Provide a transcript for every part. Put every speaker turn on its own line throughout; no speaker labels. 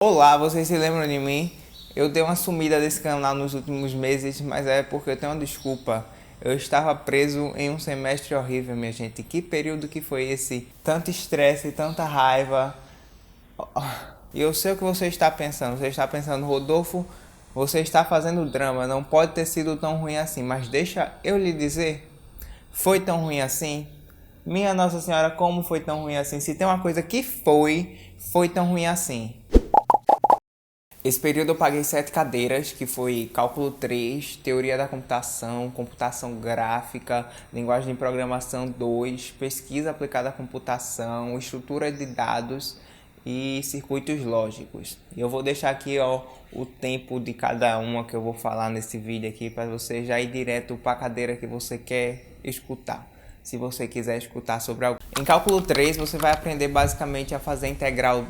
Olá, vocês se lembram de mim? Eu dei uma sumida desse canal nos últimos meses, mas é porque eu tenho uma desculpa. Eu estava preso em um semestre horrível, minha gente. Que período que foi esse? Tanto estresse, tanta raiva. E eu sei o que você está pensando. Você está pensando, Rodolfo, você está fazendo drama. Não pode ter sido tão ruim assim. Mas deixa eu lhe dizer, foi tão ruim assim? Minha Nossa Senhora, como foi tão ruim assim? Se tem uma coisa que foi tão ruim assim. Esse período eu paguei 7 cadeiras, que foi Cálculo 3, Teoria da Computação, Computação Gráfica, Linguagem de Programação 2, Pesquisa Aplicada à Computação, Estrutura de Dados e Circuitos Lógicos. E eu vou deixar aqui o tempo de cada uma que eu vou falar nesse vídeo aqui para você já ir direto para a cadeira que você quer escutar. Se você quiser escutar sobre algo. Em Cálculo 3 você vai aprender basicamente a fazer integral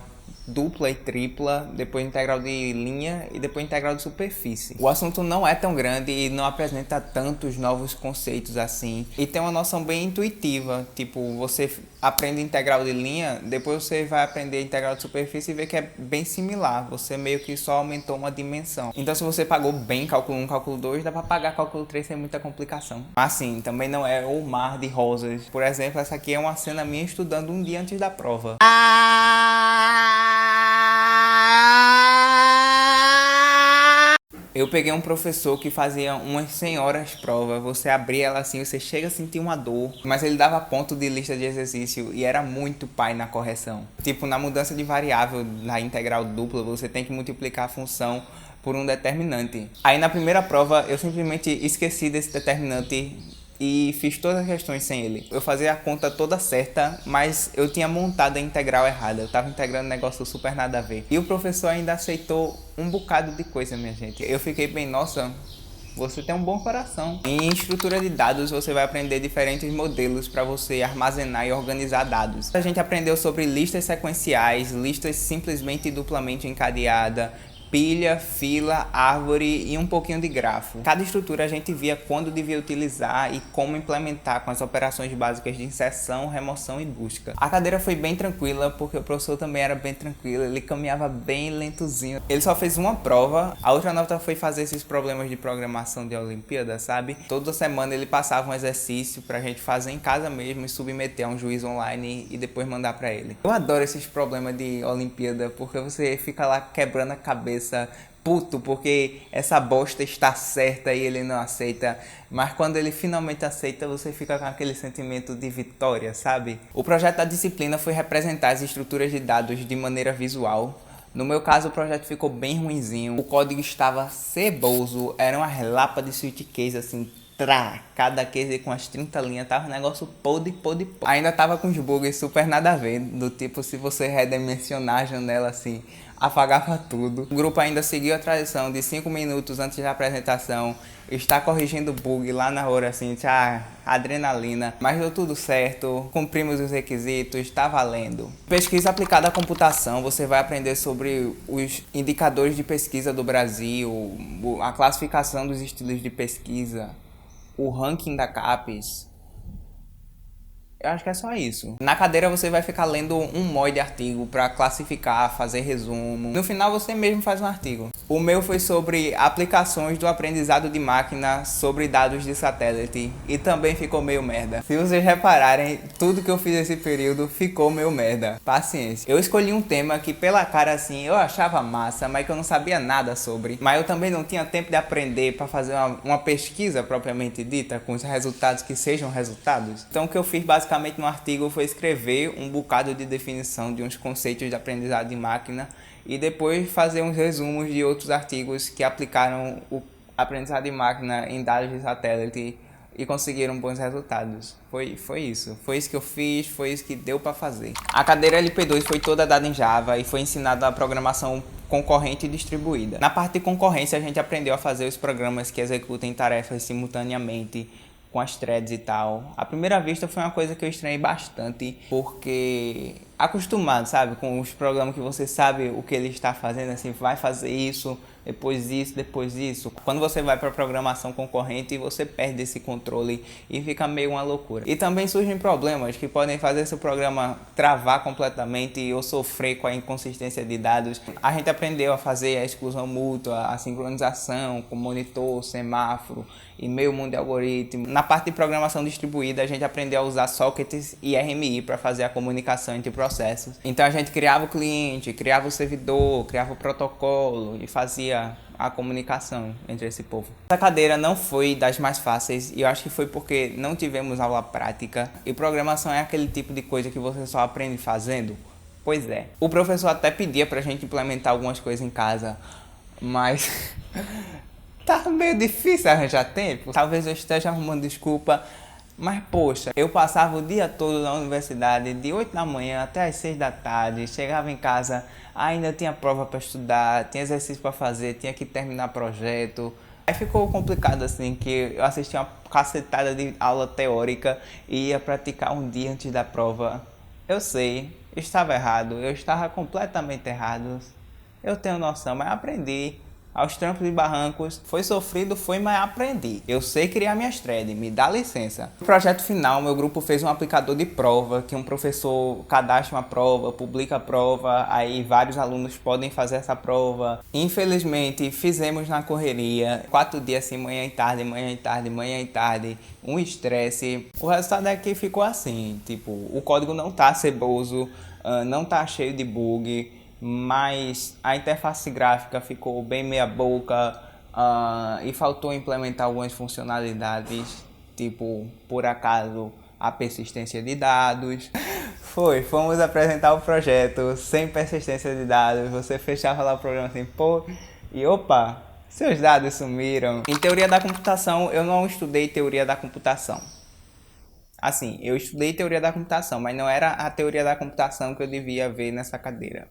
dupla e tripla, depois integral de linha e depois integral de superfície. O assunto não é tão grande e não apresenta tantos novos conceitos assim. E tem uma noção bem intuitiva, tipo, você aprende integral de linha, depois você vai aprender integral de superfície e vê que é bem similar. Você meio que só aumentou uma dimensão. Então se você pagou bem cálculo 1, cálculo 2, dá pra pagar cálculo 3 sem muita complicação. Mas sim, também não é o mar de rosas. Por exemplo, essa aqui é uma cena minha estudando um dia antes da prova. Eu peguei um professor que fazia umas 100 horas prova, você abria ela assim, você chega a sentir uma dor, mas ele dava ponto de lista de exercício e era muito pai na correção. Tipo, na mudança de variável na integral dupla, você tem que multiplicar a função por um determinante. Aí na primeira prova eu simplesmente esqueci desse determinante e fiz todas as questões sem ele. Eu fazia a conta toda certa, mas eu tinha montado a integral errada. Eu tava integrando um negócio super nada a ver. E o professor ainda aceitou um bocado de coisa, minha gente. Eu fiquei bem, nossa, você tem um bom coração. Em estrutura de dados, você vai aprender diferentes modelos para você armazenar e organizar dados. A gente aprendeu sobre listas sequenciais, listas simplesmente e duplamente encadeadas, pilha, fila, árvore e um pouquinho de grafo. Cada estrutura a gente via quando devia utilizar e como implementar com as operações básicas de inserção, remoção e busca. A cadeira foi bem tranquila porque o professor também era bem tranquilo, ele caminhava bem lentozinho. Ele só fez uma prova, a outra nota foi fazer esses problemas de programação de Olimpíada, sabe? Toda semana ele passava um exercício pra gente fazer em casa mesmo e submeter a um juiz online e depois mandar pra ele. Eu adoro esses problemas de Olimpíada porque você fica lá quebrando a cabeça puto porque essa bosta está certa e ele não aceita, mas quando ele finalmente aceita você fica com aquele sentimento de vitória, sabe? O projeto da disciplina foi representar as estruturas de dados de maneira visual. No meu caso o projeto ficou bem ruinzinho, o código estava ceboso, era uma relapa de sweet case assim, cada case com as 30 linhas, tava um negócio podre. Ainda tava com os bugs super nada a ver, do tipo se você redimensionar a janela assim, apagava tudo. O grupo ainda seguiu a tradição de 5 minutos antes da apresentação, está corrigindo bug lá na hora assim, adrenalina, mas deu tudo certo, cumprimos os requisitos, está valendo. Pesquisa aplicada à computação, você vai aprender sobre os indicadores de pesquisa do Brasil, a classificação dos estilos de pesquisa, o ranking da CAPES. Eu acho que é só isso. Na cadeira você vai ficar lendo um monte de artigo para classificar, fazer resumo. No final você mesmo faz um artigo. O meu foi sobre aplicações do aprendizado de máquina sobre dados de satélite e também ficou meio merda. Se vocês repararem, tudo que eu fiz nesse período ficou meio merda. Paciência. Eu escolhi um tema que pela cara assim eu achava massa, mas que eu não sabia nada sobre. Mas eu também não tinha tempo de aprender para fazer uma pesquisa propriamente dita com os resultados que sejam resultados. Então o que eu fiz basicamente no artigo foi escrever um bocado de definição de uns conceitos de aprendizado de máquina e depois fazer uns resumos de outros artigos que aplicaram o aprendizado de máquina em dados de satélite e conseguiram bons resultados. Foi isso que eu fiz, foi isso que deu para fazer. A cadeira LP2 foi toda dada em Java e foi ensinada a programação concorrente e distribuída. Na parte de concorrência a gente aprendeu a fazer os programas que executem tarefas simultaneamente com as threads e tal. À primeira vista foi uma coisa que eu estranhei bastante, porque acostumado, sabe? Com os programas que você sabe o que ele está fazendo, assim, vai fazer isso, depois isso, depois isso. Quando você vai para programação concorrente, você perde esse controle e fica meio uma loucura. E também surgem problemas que podem fazer seu programa travar completamente ou sofrer com a inconsistência de dados. A gente aprendeu a fazer a exclusão mútua, a sincronização com monitor, semáforo e meio mundo de algoritmo. Na parte de programação distribuída, a gente aprendeu a usar sockets e RMI para fazer a comunicação entre processos. Então a gente criava o cliente, criava o servidor, criava o protocolo e fazia a comunicação entre esse povo. Essa cadeira não foi das mais fáceis e eu acho que foi porque não tivemos aula prática e programação é aquele tipo de coisa que você só aprende fazendo. Pois é. O professor até pedia pra gente implementar algumas coisas em casa, mas tá meio difícil arranjar tempo. Talvez eu esteja arrumando desculpa, mas poxa, eu passava o dia todo na universidade, de 8 da manhã até as 6 da tarde, chegava em casa, ainda tinha prova para estudar, tinha exercício para fazer, tinha que terminar projeto. Aí ficou complicado assim, que eu assistia uma cacetada de aula teórica e ia praticar um dia antes da prova. Eu sei, eu estava errado, eu estava completamente errado. Eu tenho noção, mas aprendi. Aos trancos e barrancos, foi sofrido, foi, mas aprendi. Eu sei criar minhas threads, me dá licença. No projeto final, meu grupo fez um aplicador de prova, que um professor cadastra uma prova, publica a prova, aí vários alunos podem fazer essa prova. Infelizmente, fizemos na correria, 4 dias assim, manhã e tarde, manhã e tarde, manhã e tarde, um estresse. O resultado é que ficou assim, tipo, o código não tá ceboso, não tá cheio de bug, mas a interface gráfica ficou bem meia boca e faltou implementar algumas funcionalidades, tipo, por acaso, a persistência de dados. Fomos apresentar o projeto sem persistência de dados, você fechava lá o programa assim, pô, e opa, seus dados sumiram. Em teoria da computação, eu não estudei teoria da computação. Assim, eu estudei teoria da computação, mas não era a teoria da computação que eu devia ver nessa cadeira.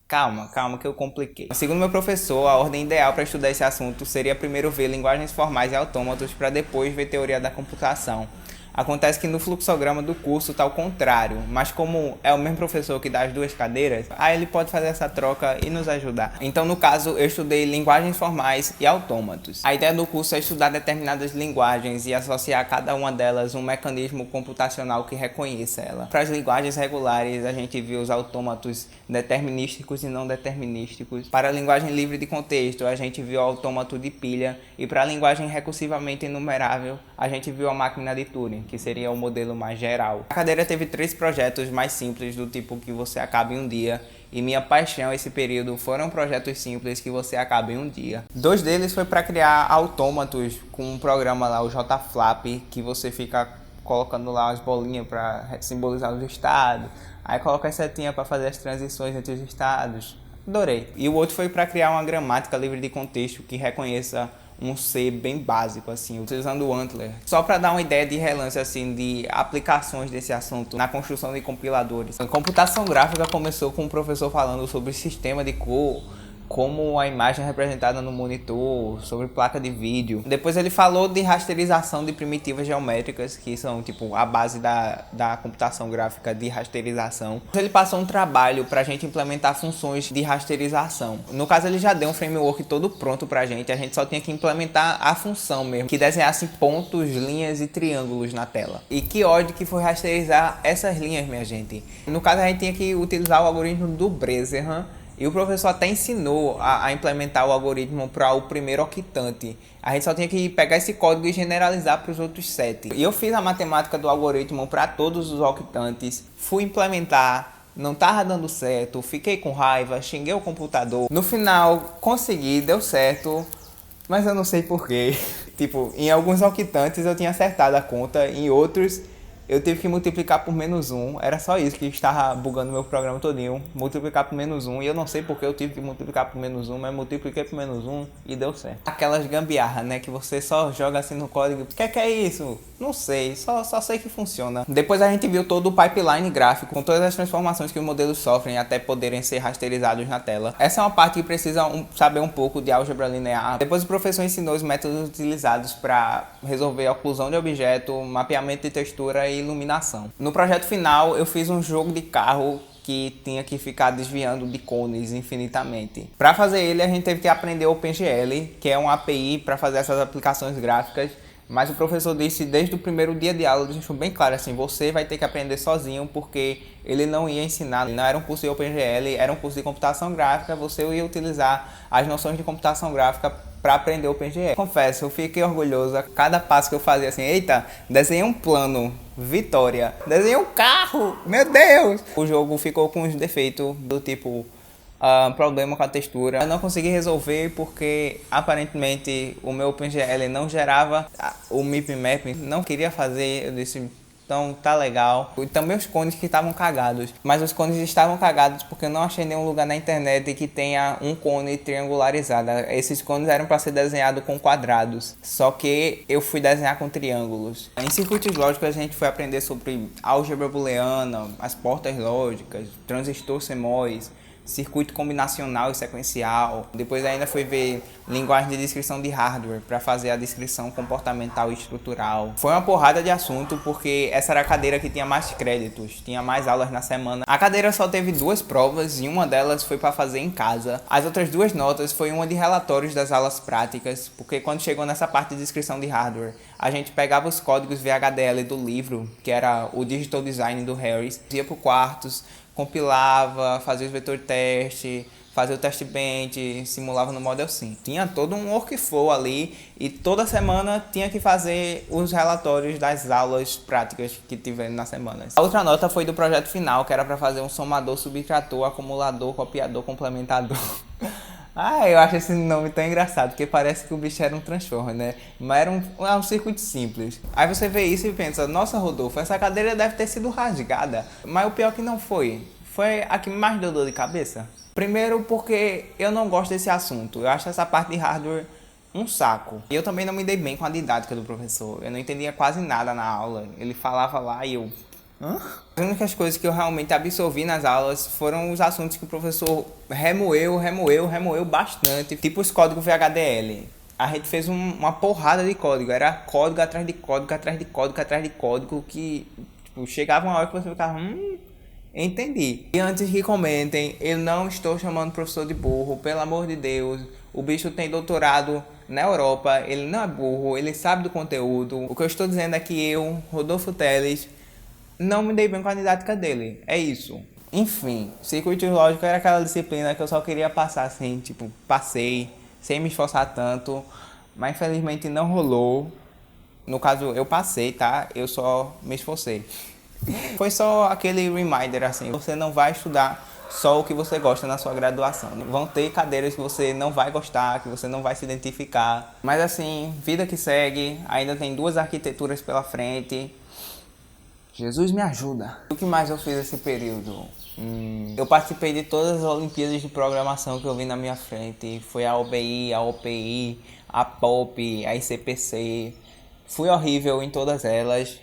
Calma que eu compliquei. Segundo meu professor, a ordem ideal para estudar esse assunto seria primeiro ver linguagens formais e autômatos para depois ver teoria da computação. Acontece que no fluxograma do curso está ao contrário, mas como é o mesmo professor que dá as duas cadeiras, aí ele pode fazer essa troca e nos ajudar. Então, no caso, eu estudei linguagens formais e autômatos. A ideia do curso é estudar determinadas linguagens e associar a cada uma delas um mecanismo computacional que reconheça ela. Para as linguagens regulares, a gente viu os autômatos determinísticos e não determinísticos. Para a linguagem livre de contexto, a gente viu o autômato de pilha. E para a linguagem recursivamente enumerável, a gente viu a máquina de Turing, que seria o modelo mais geral. A cadeira teve 3 projetos mais simples, do tipo que você acaba em um dia, e minha paixão esse período foram projetos simples que você acaba em um dia. 2 deles foi para criar autômatos com um programa lá, o JFlap, que você fica colocando lá as bolinhas para simbolizar os estados, aí coloca as setinhas para fazer as transições entre os estados. Adorei. E o outro foi para criar uma gramática livre de contexto que reconheça um C bem básico, assim, utilizando o Antler. Só para dar uma ideia de relance, assim, de aplicações desse assunto na construção de compiladores. A computação gráfica começou com um professor falando sobre sistema de cor, como a imagem é representada no monitor, sobre placa de vídeo. Depois ele falou de rasterização de primitivas geométricas, que são tipo a base da computação gráfica de rasterização. Ele passou um trabalho para a gente implementar funções de rasterização. No caso ele já deu um framework todo pronto para a gente só tinha que implementar a função mesmo, que desenhasse pontos, linhas e triângulos na tela. E que ódio que foi rasterizar essas linhas, minha gente. No caso a gente tinha que utilizar o algoritmo do Bresenham, e o professor até ensinou a implementar o algoritmo para o primeiro octante. A gente só tinha que pegar esse código e generalizar para os outros 7. E eu fiz a matemática do algoritmo para todos os octantes, fui implementar, não estava dando certo, fiquei com raiva, xinguei o computador. No final, consegui, deu certo, mas eu não sei porquê. Tipo, em alguns octantes eu tinha acertado a conta, em outros eu tive que multiplicar por -1, era só isso que estava bugando meu programa todinho, multiplicar por -1, e eu não sei porque eu tive que multiplicar por -1, mas multipliquei por -1 e deu certo. Aquelas gambiarras, né, que você só joga assim no código, o que é isso? Não sei, só sei que funciona. Depois a gente viu todo o pipeline gráfico, com todas as transformações que os modelos sofrem até poderem ser rasterizados na tela. Essa é uma parte que precisa saber um pouco de álgebra linear. Depois o professor ensinou os métodos utilizados para resolver a oclusão de objeto, mapeamento de textura e iluminação. No projeto final, eu fiz um jogo de carro que tinha que ficar desviando de cones infinitamente. Para fazer ele, a gente teve que aprender o OpenGL, que é uma API para fazer essas aplicações gráficas. Mas o professor disse desde o primeiro dia de aula, deixou bem claro assim, você vai ter que aprender sozinho, porque ele não ia ensinar, não era um curso de OpenGL, era um curso de computação gráfica, você ia utilizar as noções de computação gráfica para aprender o OpenGL. Confesso, eu fiquei orgulhoso a cada passo que eu fazia assim, eita, desenhei um plano, vitória, desenhei um carro, meu Deus! O jogo ficou com os defeitos do tipo... problema com a textura. Eu não consegui resolver porque aparentemente o meu OpenGL não gerava o MIP não queria fazer. Eu disse, então tá legal. E também os cones que estavam cagados, mas os cones estavam cagados porque eu não achei nenhum lugar na internet que tenha um cone triangularizado. Esses cones eram para ser desenhados com quadrados, só que eu fui desenhar com triângulos. Em circuitos lógicos a gente foi aprender sobre álgebra booleana, as portas lógicas, transistor CMOS, circuito combinacional e sequencial. Depois ainda foi ver linguagem de descrição de hardware para fazer a descrição comportamental e estrutural. Foi uma porrada de assunto porque essa era a cadeira que tinha mais créditos, tinha mais aulas na semana. A cadeira só teve 2 provas e uma delas foi para fazer em casa. As outras 2 notas foi uma de relatórios das aulas práticas, porque quando chegou nessa parte de descrição de hardware, a gente pegava os códigos VHDL do livro, que era o Digital Design do Harris, ia para o quartos, compilava, fazia os vetor teste, fazia o teste bench, simulava no Model Sim. Tinha todo um workflow ali e toda semana tinha que fazer os relatórios das aulas práticas que tivemos na semana. A outra nota foi do projeto final, que era para fazer um somador, subtrator, acumulador, copiador, complementador. Eu acho esse nome tão engraçado, porque parece que o bicho era um transformer, né? Mas era um circuito simples. Aí você vê isso e pensa, nossa, Rodolfo, essa cadeira deve ter sido rasgada. Mas o pior que não foi. Foi a que mais deu dor de cabeça. Primeiro porque eu não gosto desse assunto. Eu acho essa parte de hardware um saco. E eu também não me dei bem com a didática do professor. Eu não entendia quase nada na aula. Ele falava lá e eu... As únicas coisas que eu realmente absorvi nas aulas foram os assuntos que o professor remoeu bastante, tipo os códigos VHDL. A gente fez uma porrada de código, era código atrás de código, atrás de código, atrás de código, que tipo, chegava uma hora que você ficava, entendi. E antes que comentem, eu não estou chamando o professor de burro, pelo amor de Deus. O bicho tem doutorado na Europa, ele não é burro, ele sabe do conteúdo. O que eu estou dizendo é que eu, Rodolfo Teles, não me dei bem com a didática dele, é isso. Enfim, circuito lógico era aquela disciplina que eu só queria passar assim, tipo, passei, sem me esforçar tanto, mas infelizmente não rolou. No caso, eu passei, tá? Eu só me esforcei. Foi só aquele reminder assim, você não vai estudar só o que você gosta na sua graduação. Vão ter cadeiras que você não vai gostar, que você não vai se identificar. Mas assim, vida que segue, ainda tem 2 arquiteturas pela frente. Jesus me ajuda. O que mais eu fiz esse período? Eu participei de todas as Olimpíadas de Programação que eu vi na minha frente. Foi a OBI, a OPI, a POP, a ICPC. Fui horrível em todas elas.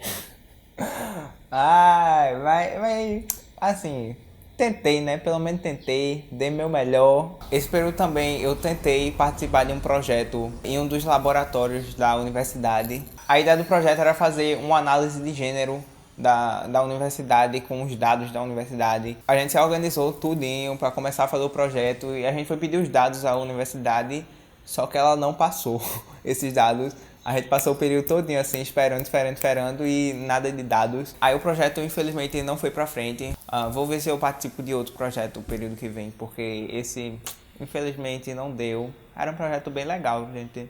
Mas assim, tentei, né? Pelo menos tentei, dei meu melhor. Esse período também eu tentei participar de um projeto em um dos laboratórios da universidade. A ideia do projeto era fazer uma análise de gênero da universidade, com os dados da universidade. A gente se organizou tudinho para começar a fazer o projeto e a gente foi pedir os dados à universidade, só que ela não passou esses dados. A gente passou o período todinho assim, esperando e nada de dados. Aí o projeto infelizmente não foi pra frente. Vou ver se eu participo de outro projeto o período que vem, porque esse infelizmente não deu. Era um projeto bem legal, gente,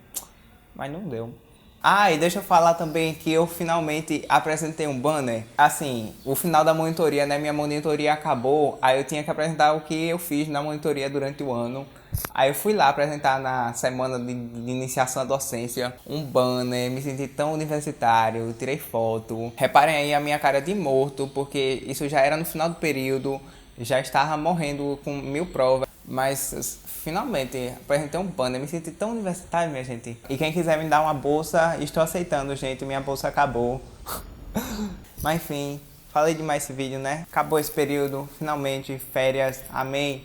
mas não deu. E deixa eu falar também que eu finalmente apresentei um banner. Assim, o final da monitoria, né? Minha monitoria acabou, aí eu tinha que apresentar o que eu fiz na monitoria durante o ano. Aí eu fui lá apresentar na semana de iniciação à docência um banner, me senti tão universitário, tirei foto. Reparem aí a minha cara de morto, porque isso já era no final do período, já estava morrendo com 1000 provas. Mas finalmente apresentei um banner, me senti tão universitário, minha gente. E quem quiser me dar uma bolsa, estou aceitando, gente, minha bolsa acabou. Mas enfim, falei demais esse vídeo, né? Acabou esse período, finalmente, férias, amém.